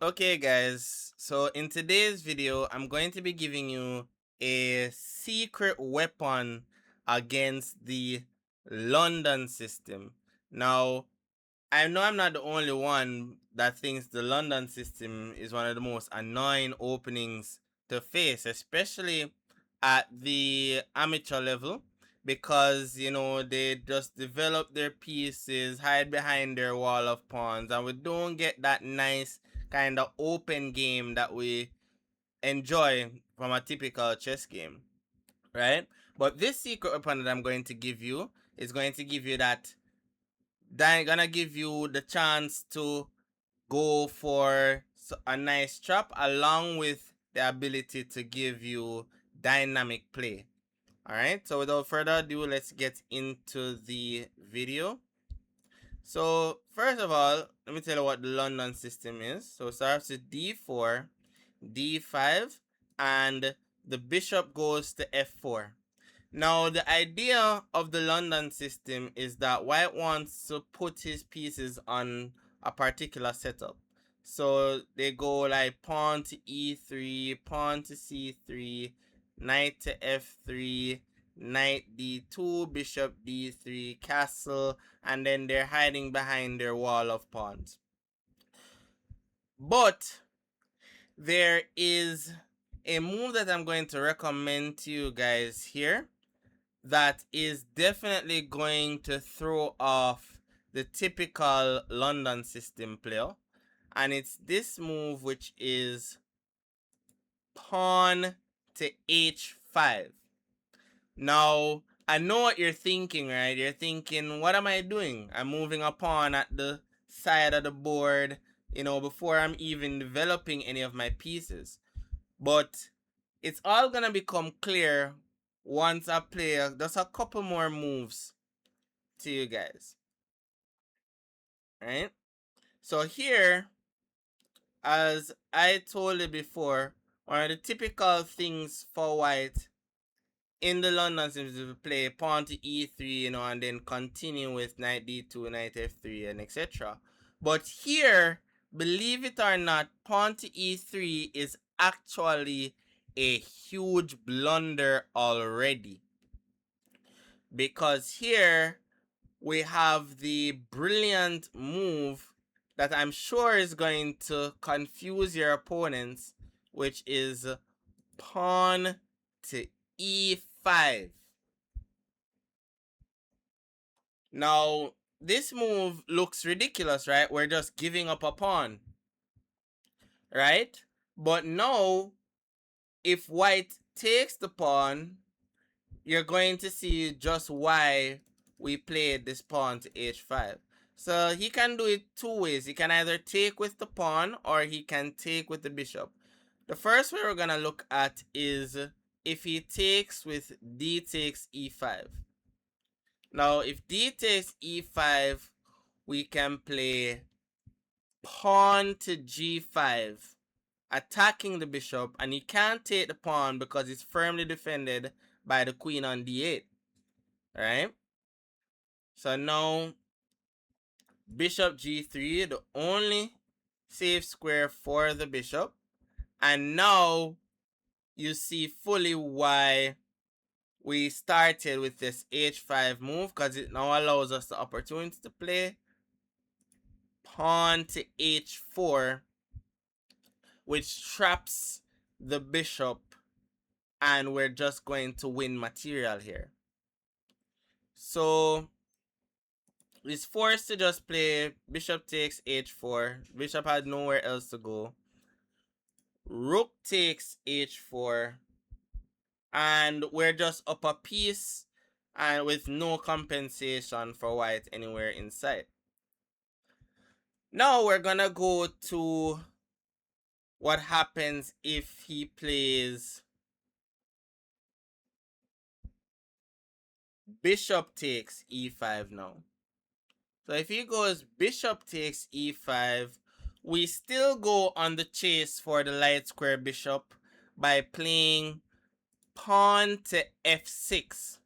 Okay guys, so in today's video, I'm going to be giving you a secret weapon against the London system. Now, I know I'm not the only one that thinks the London system is one of the most annoying openings to face, especially at the amateur level, because they just develop their pieces, hide behind their wall of pawns, and we don't get that nice kind of open game that we enjoy from a typical chess game, right? But this secret weapon that I'm going to give you is going to give you that gonna give you the chance to go for a nice trap along with the ability to give you dynamic play. All right, so without further ado, let's get into the video. So first of all, let me tell you what the London system is. So it starts with d4, d5, and the bishop goes to f4. Now, the idea of the London system is that White wants to put his pieces on a particular setup. So they go like pawn to e3, pawn to c3, knight to f3, knight d2, bishop d3, castle, and then they're hiding behind their wall of pawns. But there is a move that I'm going to recommend to you guys here that is definitely going to throw off the typical London system player. And it's this move, which is pawn to h5. Now, I know what you're thinking, right? You're thinking, what am I doing? I'm moving a pawn at the side of the board, before I'm even developing any of my pieces. But it's all gonna become clear once I play just a couple more moves to you guys. Right? So here, as I told you before, one of the typical things for white in the London Sims is to play pawn to e3, and then continue with knight d2, knight f3, and etc. But here, believe it or not, pawn to e3 is actually a huge blunder already. Because here we have the brilliant move that I'm sure is going to confuse your opponents, which is pawn to e5. Now, this move looks ridiculous, right? We're just giving up a pawn, right? But now, if white takes the pawn, you're going to see just why we played this pawn to h5. So he can do it two ways. He can either take with the pawn or he can take with the bishop. The first way we're going to look at is if he takes with d takes e5. Now, if d takes e5, we can play pawn to g5, attacking the bishop, and he can't take the pawn because it's firmly defended by the queen on d8. Right? So now bishop g3, the only safe square for the bishop. And now you see fully why we started with this h5 move, because it now allows us the opportunity to play pawn to h4, which traps the bishop, and we're just going to win material here. So he's forced to just play bishop takes h4. Bishop had nowhere else to go. Rook takes h4. And we're just up a piece and with no compensation for white anywhere inside. Now we're gonna go to what happens if he plays bishop takes e5 now. So if he goes bishop takes e5, we still go on the chase for the light square bishop by playing pawn to f6,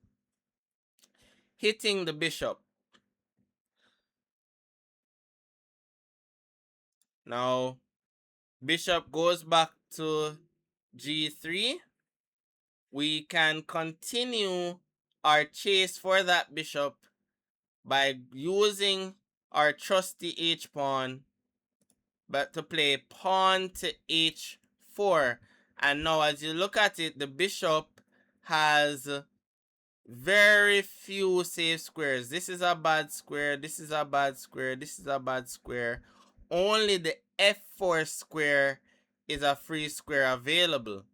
hitting the bishop. Now, Bishop goes back to g3. We can continue our chase for that bishop by using our trusty h pawn, but to play pawn to h4. And now as you look at it, the bishop has very few safe squares. This is a bad square, this is a bad square, this is a bad square. Only the f4 square is a free square available.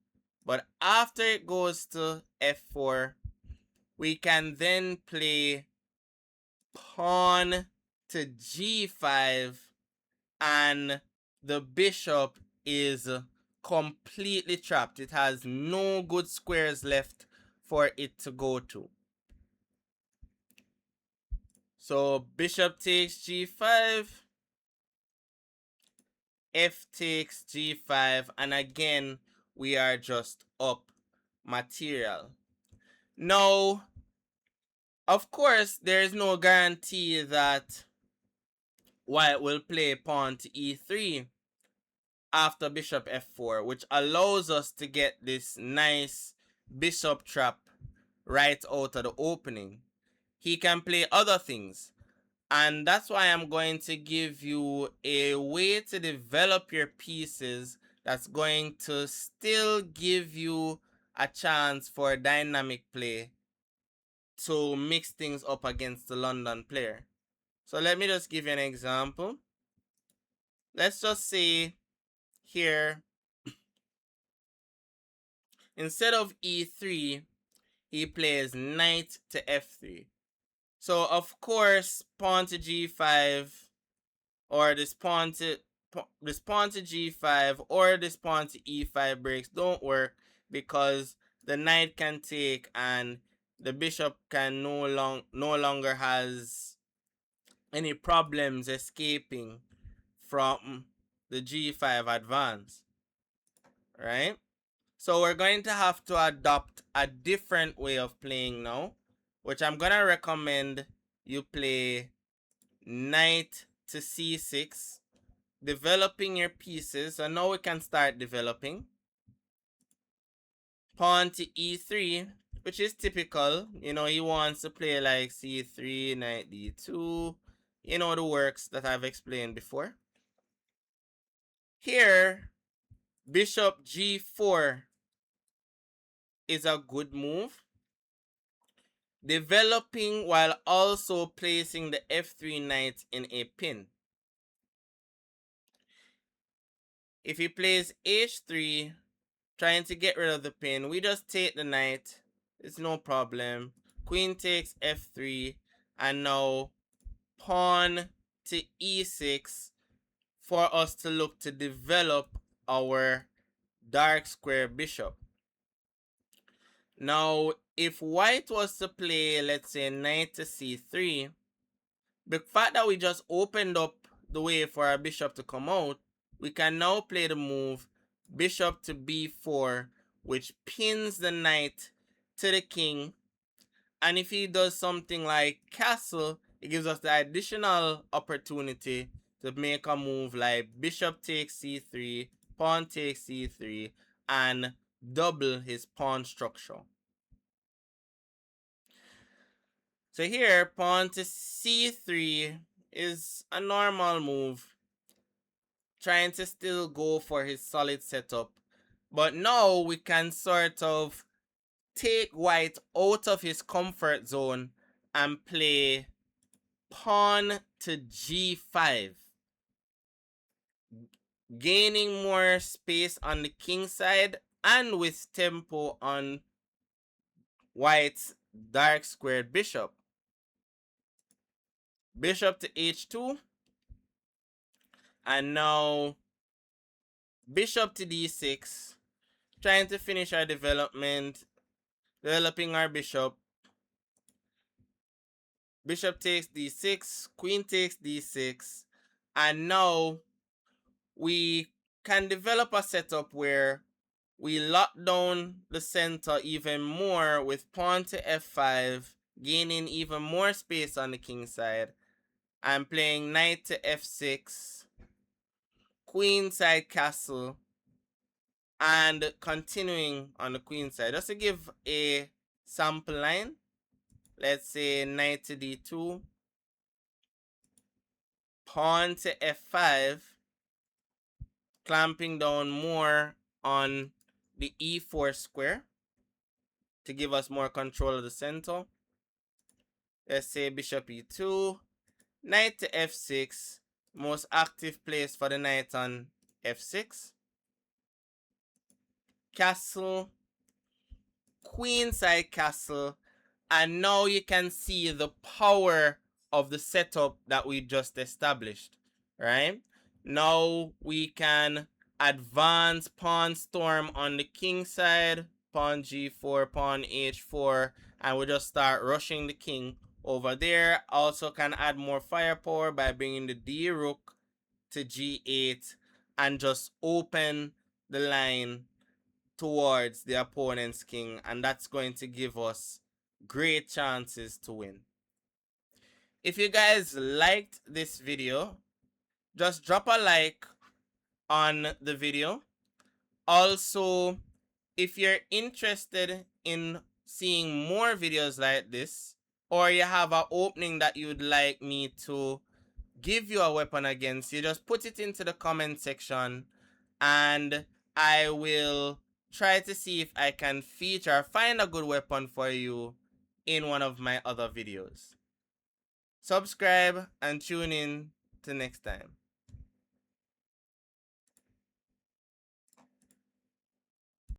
But after it goes to f4, we can then play pawn to g5, and the bishop is completely trapped. It has no good squares left for it to go to. So bishop takes g5, f takes g5, and again we are just up material. Now, of course, there is no guarantee that white will play pawn to e3 after bishop f4, which allows us to get this nice bishop trap right out of the opening. He can play other things, and that's why I'm going to give you a way to develop your pieces that's going to still give you a chance for dynamic play to mix things up against the London player. So let me just give you an example. Let's just say here, instead of e3, he plays knight to f3. So of course, pawn to g5, or this pawn to g5, or this pawn to e5 breaks don't work, because the knight can take and the bishop can no longer has any problems escaping from the g5 advance, right? So we're going to have to adopt a different way of playing now, which I'm gonna recommend you play knight to c6, developing your pieces. So now we can start developing. Pawn to e3, which is typical. You know, he wants to play like c3, knight d2. You know the works that I've explained before. Here, bishop g4 is a good move, developing while also placing the f3 knight in a pin. If he plays h3, trying to get rid of the pin, we just take the knight. It's no problem. Queen takes f3, and now pawn to e6 for us to look to develop our dark square bishop. Now, if white was to play, let's say, knight to c3, the fact that we just opened up the way for our bishop to come out, we can now play the move bishop to b4, which pins the knight to the king. And if he does something like castle, it gives us the additional opportunity to make a move like bishop takes c3, pawn takes c3, and double his pawn structure. So here, pawn to c3 is a normal move, trying to still go for his solid setup. But now we can sort of take white out of his comfort zone and play pawn to g5, gaining more space on the king side and with tempo on white's dark squared bishop. Bishop to h2, and now bishop to d6, trying to finish our development, developing our bishop. Bishop takes d6, queen takes d6, and now we can develop a setup where we lock down the center even more with pawn to f5, gaining even more space on the king side. I'm playing knight to f6, queenside castle, and continuing on the queen side. Just to give a sample line, let's say knight to d2, pawn to f5, clamping down more on the e4 square to give us more control of the center. Let's say bishop e2, knight to f6, most active place for the knight on f6, castle, queenside castle, and now you can see the power of the setup that we just established, right? Now we can advance pawn storm on the king side, pawn g4, pawn h4, and we just start rushing the king over there. Also can add more firepower by bringing the d rook to g8 and just open the line towards the opponent's king, and that's going to give us great chances to win. If you guys liked this video, just drop a like on the video. Also, if you're interested in seeing more videos like this, or you have an opening that you'd like me to give you a weapon against, you just put it into the comment section and I will try to see if I can feature, find a good weapon for you in one of my other videos. Subscribe and tune in to next time.